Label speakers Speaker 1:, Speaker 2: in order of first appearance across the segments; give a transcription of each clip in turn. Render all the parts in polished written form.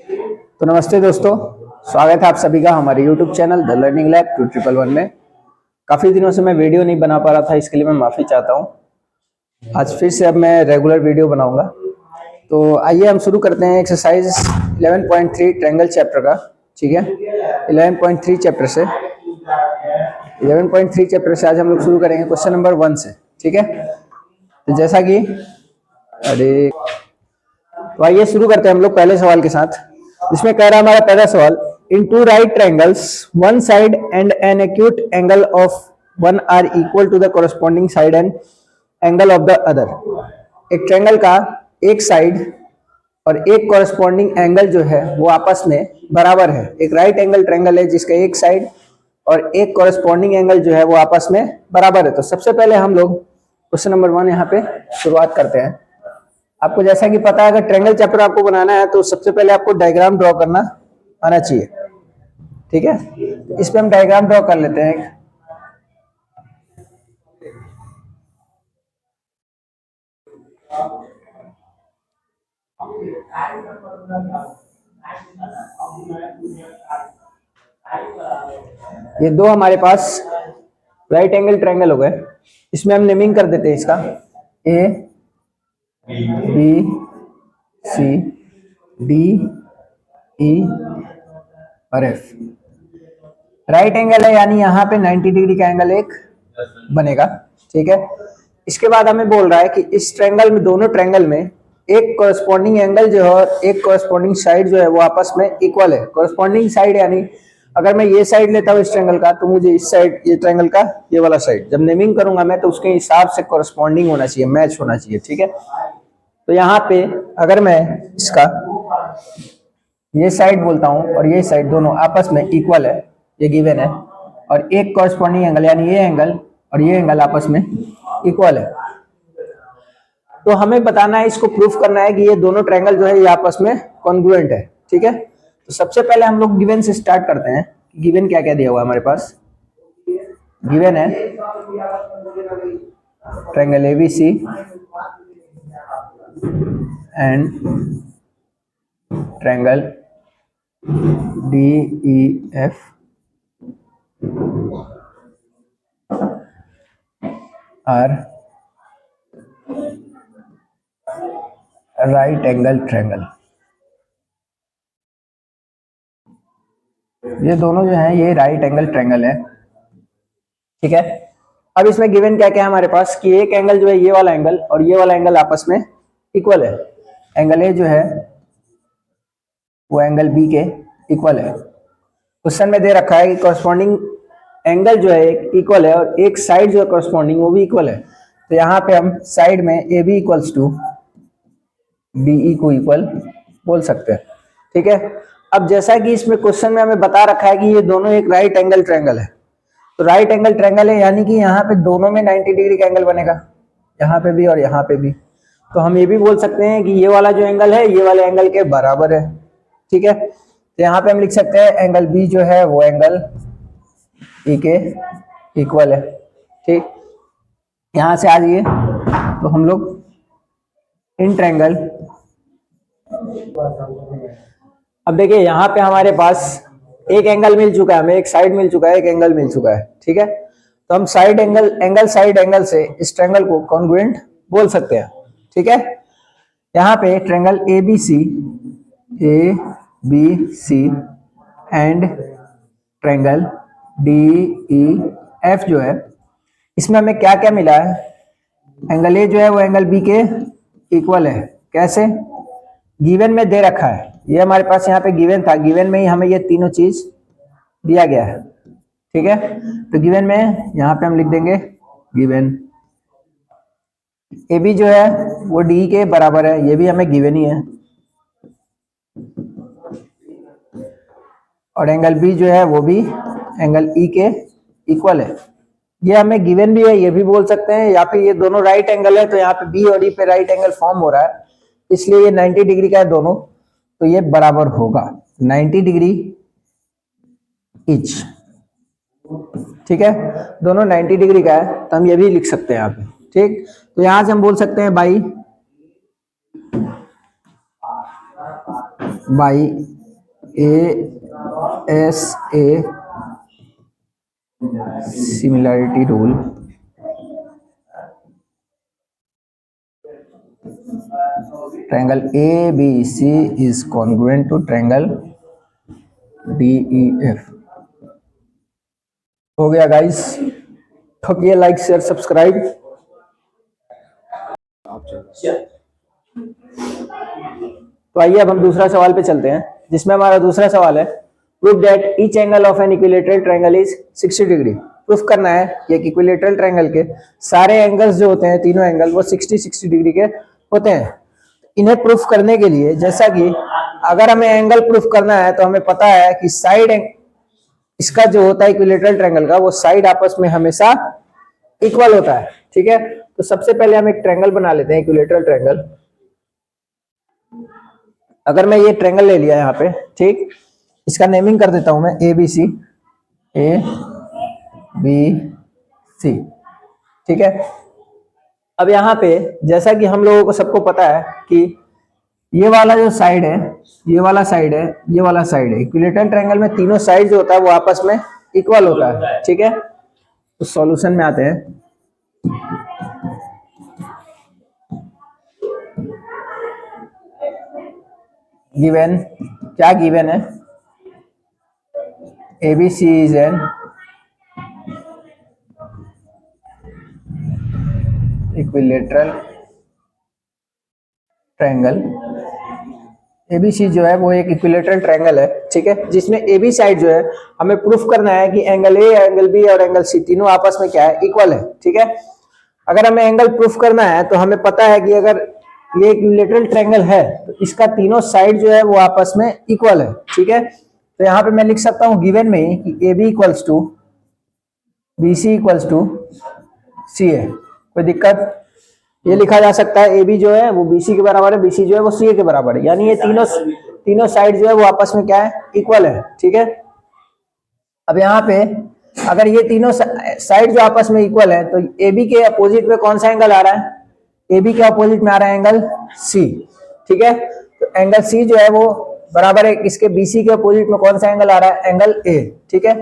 Speaker 1: तो नमस्ते दोस्तों, स्वागत है आप सभी का हमारे YouTube channel the learning lab 2111 में। काफ़ी दिनों से मैं वीडियो नहीं बना पा रहा था, इसके लिए मैं माफ़ी चाहता हूँ। आज फिर से अब मैं रेगुलर वीडियो बनाऊंगा। तो आइए हम शुरू करते हैं एक्सरसाइज 11.3 ट्रायंगल चैप्टर का। ठीक है, 11.3 चैप्टर से 11.3 चैप्टर से आज हम लोग शुरू करेंगे क्वेश्चन नंबर 1 से। ठीक है, तो जैसा कि तो आइए शुरू करते हैं हम लोग पहले सवाल के साथ, जिसमें कह रहा है हमारा पहला सवाल, in two right triangles one side and an acute angle of one are equal to the corresponding side and angle of the other. एक ट्रायंगल का एक साइड और एक कोरस्पॉन्डिंग एंगल जो है वो आपस में बराबर है। एक राइट एंगल ट्रायंगल है जिसका एक साइड और एक कोरस्पॉन्डिंग एंगल जो है वो आपस में बराबर है। तो सबसे पहले हम लोग क्वेश्चन नंबर 1 यहाँ पे शुरुआत करते हैं। आपको जैसा कि पता है, अगर ट्रायंगल चैप्टर आपको बनाना है तो सबसे पहले आपको डायग्राम ड्रॉ करना आना चाहिए। ठीक है, इस पे हम डायग्राम ड्रॉ कर लेते हैं। ये दो हमारे पास राइट एंगल ट्रायंगल हो गए। इसमें हम नेमिंग कर देते हैं इसका ए बी सी डी ई और एफ। राइट एंगल है यानी यहाँ पे 90 डिग्री का एंगल एक बनेगा। ठीक है, इसके बाद हमें बोल रहा है कि इस ट्रायंगल में, दोनों ट्रायंगल में एक कोरस्पॉन्डिंग एंगल जो है और एक कोरस्पॉन्डिंग साइड जो है वो आपस में इक्वल है। कोरस्पॉन्डिंग साइड यानी अगर मैं ये साइड लेता हूँ इस ट्रायंगल का, तो मुझे इस साइड, ये ट्रायंगल का ये वाला साइड जब नेमिंग करूंगा मैं, तो उसके हिसाब से कोरस्पॉन्डिंग होना चाहिए, मैच होना चाहिए। ठीक है, तो यहाँ पे अगर मैं इसका ये साइड बोलता हूँ और ये साइड दोनों आपस में इक्वल है, ये गिवन है, और एक कॉरस्पॉन्डिंग एंगल यानी ये एंगल और ये एंगल आपस में इक्वल है, तो हमें बताना है, इसको प्रूफ करना है कि ये दोनों ट्रायंगल जो है ये आपस में कॉन्ग्रुएंट है। ठीक है, तो सबसे पहले हम लोग गिवन से स्टार्ट करते हैं। गिवन क्या क्या दिया हुआ है हमारे पास? गिवन है triangle ABC and triangle DEF are right angle triangle. ये दोनों जो है ये राइट एंगल ट्रायंगल है। ठीक है, अब इसमें गिवन क्या क्या है हमारे पास कि एक एंगल जो है ये वाला एंगल और ये वाला एंगल आपस में इक्वल है। एंगल ए जो है वो एंगल बी के इक्वल है। क्वेश्चन में दे रखा है कि कॉरस्पॉन्डिंग एंगल जो है इक्वल है और एक साइड जो है कॉरस्पॉन्डिंग वो भी इक्वल है। तो यहाँ पे हम साइड में A B equals to D E को इक्वल बोल सकते हैं। ठीक है, अब जैसा कि इसमें क्वेश्चन में हमें बता रखा है कि ये दोनों एक राइट एंगल ट्रायंगल है, तो राइट एंगल ट्रायंगल है यानी कि यहाँ पे दोनों में 90 डिग्री का एंगल बनेगा, यहाँ पे भी और यहाँ पे भी। तो हम ये भी बोल सकते हैं कि ये वाला जो एंगल है ये वाले एंगल के बराबर है। ठीक है, तो यहाँ पे हम लिख सकते हैं एंगल बी जो है वो एंगल ई के इक्वल है। ठीक, यहां से आ जाइए तो हम लोग इन ट्रायंगल, अब देखिए यहाँ पे हमारे पास एक एंगल मिल चुका है हमें, एक साइड मिल चुका है, एक एंगल मिल चुका है। ठीक है, तो हम साइड एंगल साइड एंगल से इस ट्रायंगल को कॉन्ग्रुएंट बोल सकते हैं। ठीक है, यहाँ पे triangle A B C and triangle DEF जो है, इसमें हमें क्या क्या मिला है? एंगल ए जो है वो एंगल बी के इक्वल है। कैसे? गिवन में दे रखा है, ये हमारे पास यहाँ पे गिवन था, गिवन में ही हमें ये तीनों चीज दिया गया है। ठीक है, तो गिवन में यहाँ पे हम लिख देंगे गिवन ए बी जो है वो डी के बराबर है, ये भी हमें गिवन ही है, और एंगल बी जो है वो भी एंगल ई के इक्वल है। ये हमें गिवन भी है, ये भी बोल सकते हैं, या फिर ये दोनों राइट एंगल है तो यहाँ पे बी और ई पे राइट एंगल फॉर्म हो रहा है, इसलिए ये 90 डिग्री का है दोनों, तो ये बराबर होगा 90 डिग्री ईच। ठीक है, दोनों 90 डिग्री का है तो हम ये भी लिख सकते हैं यहाँ पे। ठीक, तो यहां से हम बोल सकते हैं by ASA similarity rule triangle ABC is congruent to triangle DEF। हो गया गाइस, ठोकिए लाइक शेयर सब्सक्राइब। तो आइए अब हम दूसरा सवाल पे चलते हैं, जिसमें हमारा दूसरा सवाल है prove that each angle of an equilateral triangle is 60 degree. Proof करना है कि एक इक्विलेटरल ट्रायंगल के सारे एंगल्स जो होते हैं, तीनों एंगल, वो 60 डिग्री के होते हैं। इन्हें प्रूफ करने के लिए, जैसा कि अगर हमें एंगल प्रूफ करना है तो हमें पता है कि साइड इसका जो होता है इक्विलेटरल ट्रायंगल का, वो साइड आपस में हमेशा इक्वल होता है। ठीक है, तो सबसे पहले हम एक ट्रायंगल बना लेते हैं, इक्विलेटरल ट्रायंगल। अगर मैं ये ट्रायंगल ले लिया यहाँ पे, ठीक, इसका नेमिंग कर देता हूं मैं ABC, ABC। ठीक है, अब यहाँ पे जैसा कि हम लोगों को सबको पता है कि ये वाला जो साइड है, ये वाला साइड है, ये वाला साइड है, इक्विलेटरल ट्रायंगल में तीनों साइड जो होता है वो आपस में इक्वल होता है। ठीक है, तो सॉल्यूशन में आते हैं। गिवन, क्या गिवन है? ABC is an equilateral triangle. ABC जो है वो एक इक्विलेटरल ट्रायंगल है। ठीक है, जिसमें AB साइड जो है, हमें प्रूफ करना है कि एंगल A, एंगल B और एंगल C तीनों आपस में क्या है, इक्वल है। ठीक है, अगर हमें एंगल प्रूफ करना है तो हमें पता है कि अगर ये इक्विलेटरल ट्रायंगल है तो इसका तीनों साइड जो है वो आपस में इक्वल है। ठीक है, तो यहाँ पे मैं लिख सकता हूँ गिवन में ही कि AB equals to BC equals to CA। कोई दिक्कत? ये लिखा जा सकता है AB जो है वो BC के बराबर है, BC जो है वो CA के बराबर है, यानी ये तीनों साइड जो है वो आपस में क्या है, इक्वल है। ठीक है, अब यहाँ पे अगर ये तीनों साइड जो आपस में इक्वल है तो AB के अपोजिट में कौन सा एंगल आ रहा है? AB के अपोजिट में आ रहा है एंगल C। ठीक है, तो एंगल C जो है वो बराबर है इसके BC के अपोजिट में कौन सा एंगल आ रहा है? Angle A। ठीक है,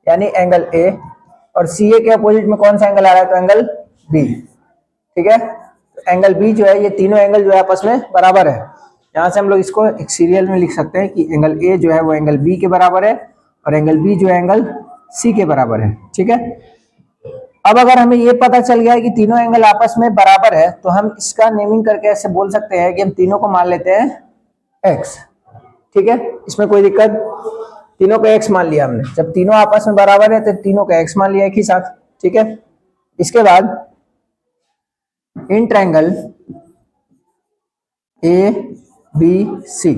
Speaker 1: यानी एंगल A, और CA के अपोजिट में कौन सा एंगल आ रहा है? तो एंगल B। ठीक है, तो एंगल B जो है, ये तीनों एंगल जो है आपस में बराबर है। यहां से हम लोग इसको एक सीरियल में लिख सकते हैं कि एंगल A जो है वो एंगल B के बराबर है और एंगल B जो है एंगल C के बराबर है। ठीक है, अब अगर हमें ये पता चल गया है कि तीनों एंगल आपस में बराबर है तो हम इसका नेमिंग करके ऐसे बोल सकते हैं कि हम तीनों को मान लेते हैं x। ठीक है, इसमें कोई दिक्कत? तीनों को x मान लिया हमने। जब तीनों आपस में बराबर है तो तीनों को x मान लिया एक ही साथ। ठीक है, इसके बाद इन ट्रायंगल ABC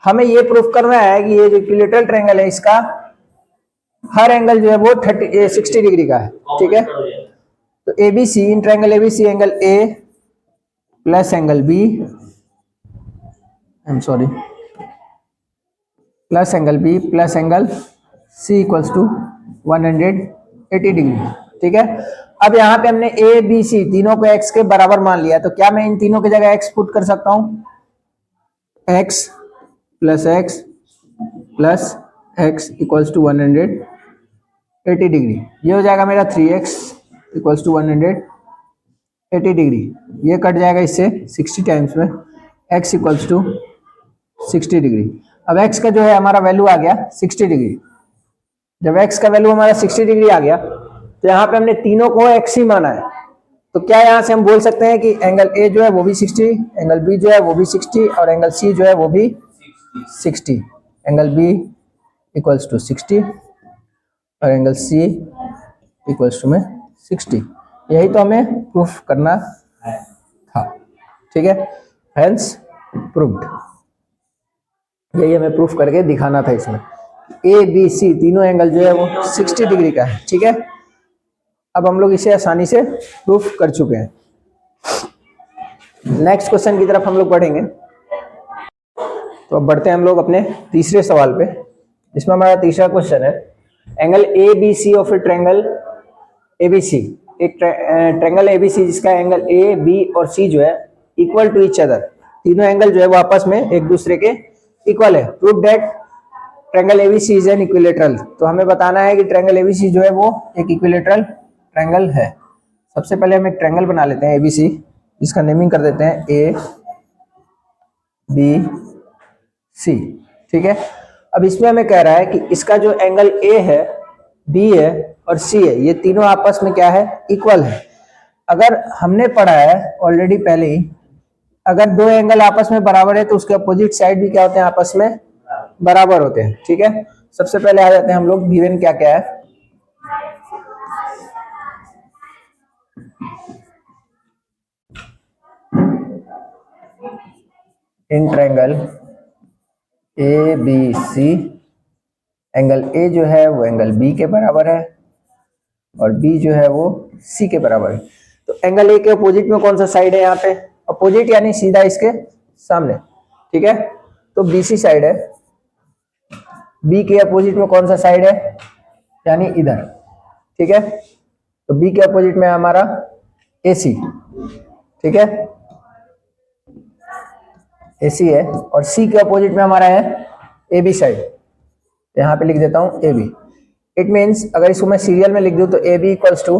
Speaker 1: हमें ये प्रूफ करना है कि ये जो इक्विलेटरल ट्रायंगल है इसका हर एंगल जो है वो 60 डिग्री का है। ठीक है, तो ABC, in triangle ABC angle A plus angle B, plus angle B plus angle C equals to 180 degree. ठीक है, अब यहाँ पे हमने A B C तीनों को x के बराबर मान लिया, तो क्या मैं इन तीनों की जगह x पुट कर सकता हूँ? x plus x equals to 180 degree. ये हो जाएगा मेरा 3x इक्वल्स टू 180 डिग्री। ये कट जाएगा इससे 60 टाइम्स में, x इक्वल्स टू 60 डिग्री। अब x का जो है हमारा वैल्यू आ गया 60 डिग्री। जब x का वैल्यू हमारा 60 डिग्री आ गया तो यहाँ पे हमने तीनों को x ही माना है, तो क्या यहाँ से हम बोल सकते हैं कि एंगल A जो है वो भी 60, एंगल B जो है वो भी 60 और एंगल C जो है वो भी 60। एंगल B इक्वल्स टू 60 और एंगल C इक्वल्स टू में 60। यही तो हमें प्रूफ करना था। ठीक है, हेंस प्रूव्ड। यही हमें प्रूफ करके दिखाना था इसमें। ABC तीनों एंगल जो है वो 60 डिग्री का है। ठीक है, अब हम लोग इसे आसानी से प्रूफ कर चुके हैं। नेक्स्ट क्वेश्चन की तरफ हम लोग बढ़ेंगे। तो अब बढ़ते हैं हम लोग अपने तीसरे सवाल पे। इसमें हमारा तीसरा क्वेश्चन है angle ABC of A triangle ABC, एक ट्रायंगल ABC जिसका एंगल A, B और C जो है इक्वल टू ईच अदर, तीनों एंगल जो है वो आपस में एक दूसरे के इक्वल है। Prove that triangle ABC is an equilateral, तो हमें बताना है कि ट्रायंगल एबीसी जो है वो एक इक्विलेटरल ट्रायंगल है। सबसे पहले हम एक ट्रायंगल बना लेते हैं एबीसी, जिसका नेमिंग कर देते हैं ए बी सी। ठीक है, अब इसमें हमें कह रहा है कि इसका जो एंगल ए है, बी है और सी है, ये तीनों आपस में क्या है, इक्वल है। अगर हमने पढ़ा है ऑलरेडी पहले ही, अगर दो एंगल आपस में बराबर है तो उसके अपोजिट साइड भी क्या होते हैं, आपस में बराबर होते हैं। ठीक है, सबसे पहले आ जाते हैं हम लोग, गिवन क्या क्या है। In triangle A B C, angle A जो है वो एंगल बी के बराबर है और बी जो है वो सी के बराबर है। तो एंगल ए के अपोजिट में कौन सा साइड है, यहाँ पे अपोजिट यानी सीधा इसके सामने। ठीक है, तो बीसी साइड है। बी के अपोजिट में कौन सा साइड है, यानी इधर। ठीक है, तो बी के अपोजिट में हमारा एसी। ठीक है, एसी है और सी के अपोजिट में हमारा है ए बी साइड। यहाँ पे लिख देता हूँ ए बी। इट मीन्स अगर इसको मैं सीरियल में लिख दूँ तो A B equals to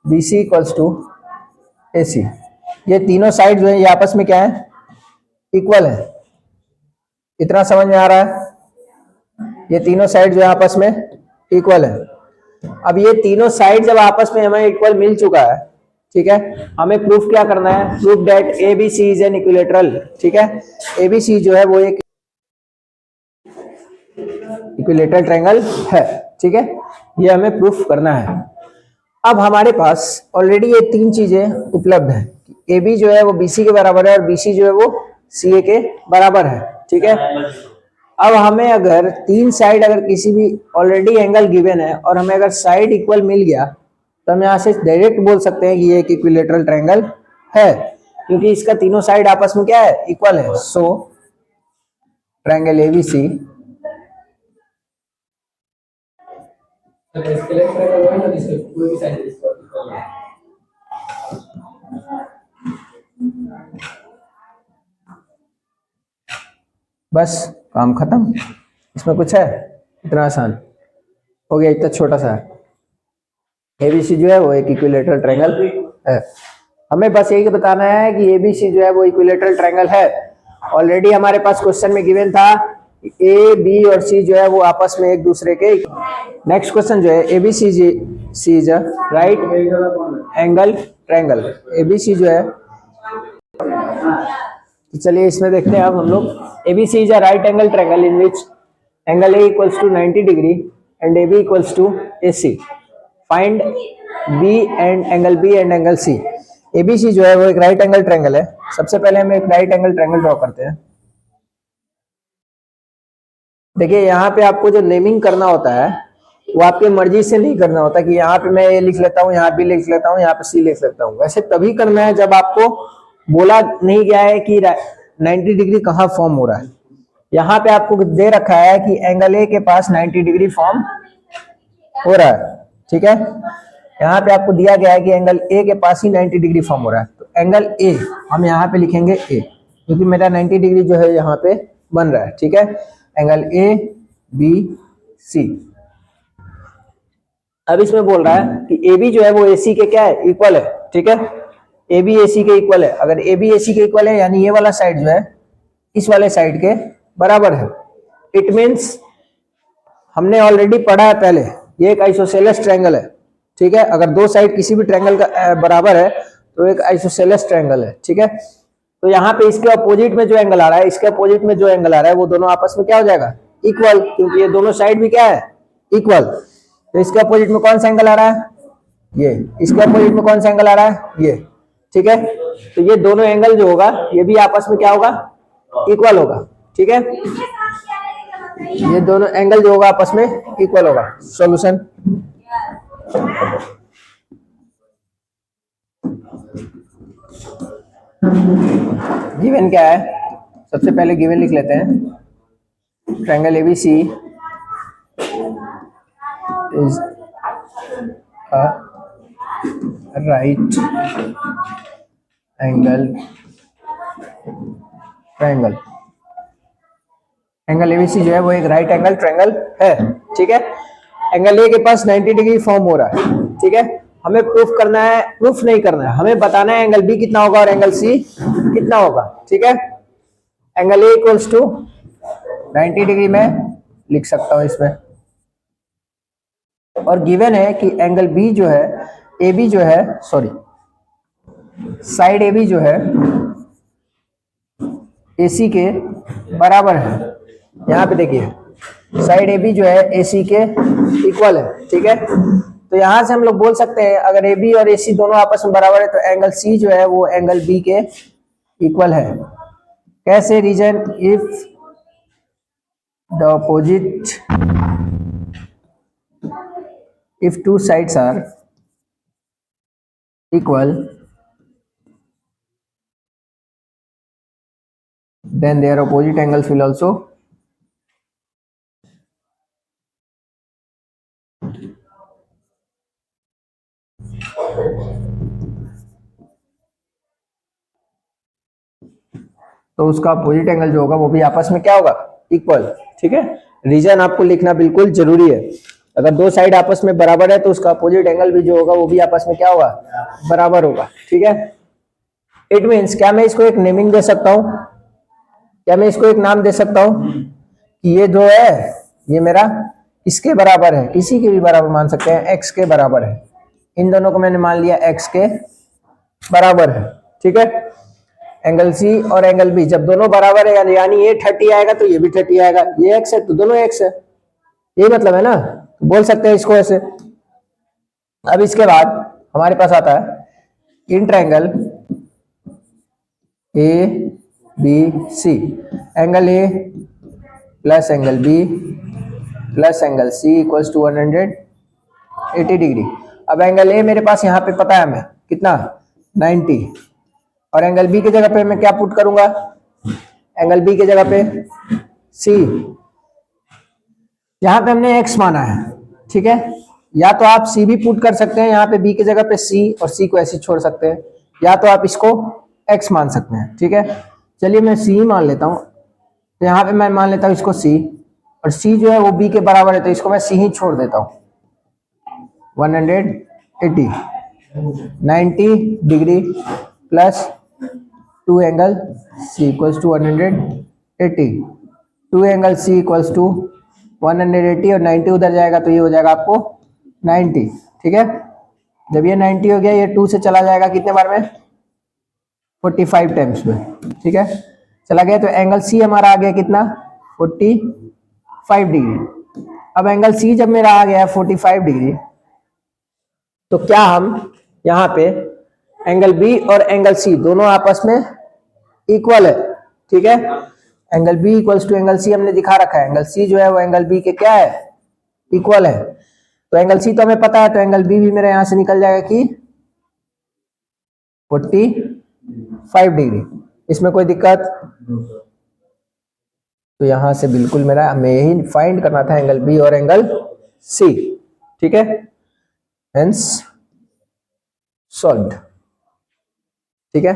Speaker 1: B C equals to A C. ये तीनों साइड जो है ये आपस में क्या है, इक्वल है। इतना समझ में आ रहा है, ये तीनों साइड जो है आपस में इक्वल है। अब ये तीनों साइड जब आपस में हमें इक्वल मिल चुका है, ठीक है, हमें प्रूफ क्या करना है, proof that A B C is an equilateral. ठीक है, ए बी सी जो है वो एक इक्विलेटरल ट्रायंगल है। ठीक है, ये हमें प्रूफ करना है। अब हमारे पास ऑलरेडी ये तीन चीजें उपलब्ध है, ए बी जो है वो बी सी के बराबर है और बी सी जो है वो सी ए के बराबर है। ठीक है, अब हमें अगर तीन साइड अगर किसी भी ऑलरेडी एंगल गिवन है और हमें अगर साइड इक्वल मिल गया तो हम यहाँ से डायरेक्ट बोल सकते हैं कि ये एक इक्विलेटरल ट्रायंगल है, क्योंकि इसका तीनों साइड आपस में क्या है, इक्वल है। सो ट्रायंगल एबीसी बस काम खत्म। इसमें कुछ है, इतना आसान हो गया, इतना छोटा सा एबीसी जो है वो एक इक्विलेटरल ट्रायंगल है। हमें बस यही बताना है कि एबीसी जो है वो इक्विलेटरल ट्रायंगल है। ऑलरेडी हमारे पास क्वेश्चन में गिवन था ए बी और सी जो है वो आपस में एक दूसरे के। नेक्स्ट क्वेश्चन जो है ABC C is a right angle triangle. ABC जो है, तो चलिए इसमें देखते हैं अब हम लोग। ABC is a right angle triangle in which angle A equals to 90 degree and A B equals to A C. Find B and angle B and angle C. ABC जो है वो एक राइट एंगल ट्रायंगल है। सबसे पहले हम एक right angle triangle draw करते हैं। देखिए यहाँ पे आपको जो नेमिंग करना होता है वो आपकी मर्जी से नहीं करना होता कि यहाँ पे मैं ए लिख लेता हूँ, यहाँ बी लिख लेता हूँ, यहाँ पे सी लिख लेता हूँ। वैसे तभी करना है जब आपको बोला नहीं गया है कि 90 डिग्री कहाँ फॉर्म हो रहा है। यहाँ पे आपको दे रखा है कि एंगल ए के पास 90 डिग्री फॉर्म हो रहा है। ठीक है, यहाँ पे आपको दिया गया है कि एंगल ए के पास ही 90 डिग्री फॉर्म हो रहा है, तो एंगल ए हम यहाँ पे लिखेंगे ए, क्योंकि मेरा 90 डिग्री जो है यहाँ पे बन रहा है। ठीक है, एंगल ए बी सी। अब इसमें बोल रहा है कि ए बी जो है वो ए सी के क्या है, इक्वल है। ठीक है, ए बी ए सी के इक्वल है। अगर ए बी ए सी के इक्वल है यानी ये वाला साइड जो है इस वाले साइड के बराबर है। इट मीन्स हमने ऑलरेडी पढ़ा है पहले, ये एक आइसोसेलेस ट्रायंगल है। ठीक है, अगर दो साइड किसी भी ट्रायंगल का बराबर है तो एक आइसोसेलेस ट्रायंगल है। ठीक है, तो यहाँ पे इसके अपोजिट में जो एंगल आ रहा है, इसके अपोजिट में जो एंगल आ रहा है वो दोनों आपस में क्या हो जाएगा, इक्वल, क्योंकि ये दोनों साइड भी क्या है, इक्वल। तो इसके अपोजिट में कौन सा एंगल आ रहा है, ये। इसके अपोजिट में कौन सा एंगल आ रहा है, ये। ठीक है, तो ये दोनों एंगल जो होगा ये भी आपस में क्या होगा, इक्वल होगा। ठीक है, ये दोनों एंगल जो होगा आपस में इक्वल होगा। सॉल्यूशन, गिवन क्या है, सबसे पहले गिवन लिख लेते हैं। Triangle ABC is a right angle triangle. Angle ABC जो है वो एक राइट एंगल ट्रायंगल है, ठीक है। एंगल ए के पास 90 डिग्री फॉर्म हो रहा है, ठीक है। हमें प्रूफ करना है, प्रूफ नहीं करना है, हमें बताना है एंगल बी कितना होगा और एंगल सी कितना होगा, ठीक है। Angle A equals to 90 degree में लिख सकता हूं इसमें, और गिवन है कि एंगल बी जो है, ए बी जो है, सॉरी साइड ए बी जो है ए सी के बराबर है। यहाँ पे देखिए साइड ए बी जो है ए सी के इक्वल है, ठीक है। तो यहां से हम लोग बोल सकते हैं अगर ए बी और ए सी दोनों आपस में बराबर है तो एंगल सी जो है वो एंगल बी के इक्वल है। कैसे? Reason if the opposite, if two sides are equal then their opposite angles will also तो उसका अपोजिट एंगल जो होगा वो भी आपस में क्या होगा? इक्वल, ठीक है। रीजन आपको लिखना बिल्कुल जरूरी है। अगर दो साइड आपस में बराबर है तो उसका अपोजिट एंगल भी जो होगा वो भी आपस में क्या होगा? बराबर होगा, ठीक है। इट मीन्स क्या मैं इसको एक नेमिंग दे सकता हूं? क्या मैं इसको एक नाम दे सकता हूं कि ये जो है ये मेरा इसके बराबर है, किसी के भी बराबर मान सकते हैं, एक्स के बराबर है। इन दोनों को मैंने मान लिया एक्स के बराबर है, ठीक है। एंगल सी और एंगल बी जब दोनों बराबर है यानी ये 30 आएगा तो ये भी 30 आएगा, ये एक्स है तो दोनों एक्स है, यही मतलब है ना। तो बोल सकते हैं इसको ऐसे। अब इसके बाद हमारे पास आता है in triangle A B C, angle A plus angle B plus angle C equals to 180 degree. अब एंगल ए मेरे पास यहाँ पे पता है हमें कितना? 90, और एंगल बी की जगह पे मैं क्या पुट करूंगा? एंगल बी की जगह पे सी, यहां पे हमने एक्स माना है, ठीक है। या तो आप सी भी पुट कर सकते हैं यहाँ पे बी की जगह पे सी, और सी को ऐसे छोड़ सकते हैं, या तो आप इसको एक्स मान सकते हैं, ठीक है। चलिए मैं सी मान लेता हूं, तो यहाँ पे मैं मान लेता हूं इसको सी, और सी जो है वो बी के बराबर है तो इसको मैं सी ही छोड़ देता हूं। 180 90 degree plus 2 angle C equals to 180, 2 angle C equals to 180, और 90 उधर जाएगा तो ये हो जाएगा आपको 90, ठीक है। जब ये 90 हो गया ये 2 से चला जाएगा कितने बार में? 45 टाइम्स में, ठीक है। चला गया तो एंगल सी हमारा आ गया कितना? 45 डिग्री। अब एंगल सी जब मेरा आ गया 45 डिग्री तो क्या हम यहाँ पे एंगल बी और एंगल सी दोनों आपस में इक्वल है, ठीक है। Angle B equals to angle C हमने दिखा रखा है, एंगल सी जो है वो एंगल बी के क्या है? इक्वल है। तो एंगल सी तो हमें पता है, तो एंगल बी भी मेरे यहां से निकल जाएगा कि 45 डिग्री। इसमें कोई दिक्कत? तो यहां से बिल्कुल मेरा हमें यही फाइंड करना था, एंगल बी और एंगल सी, ठीक है। हेंस सॉल्व्ड, ठीक है।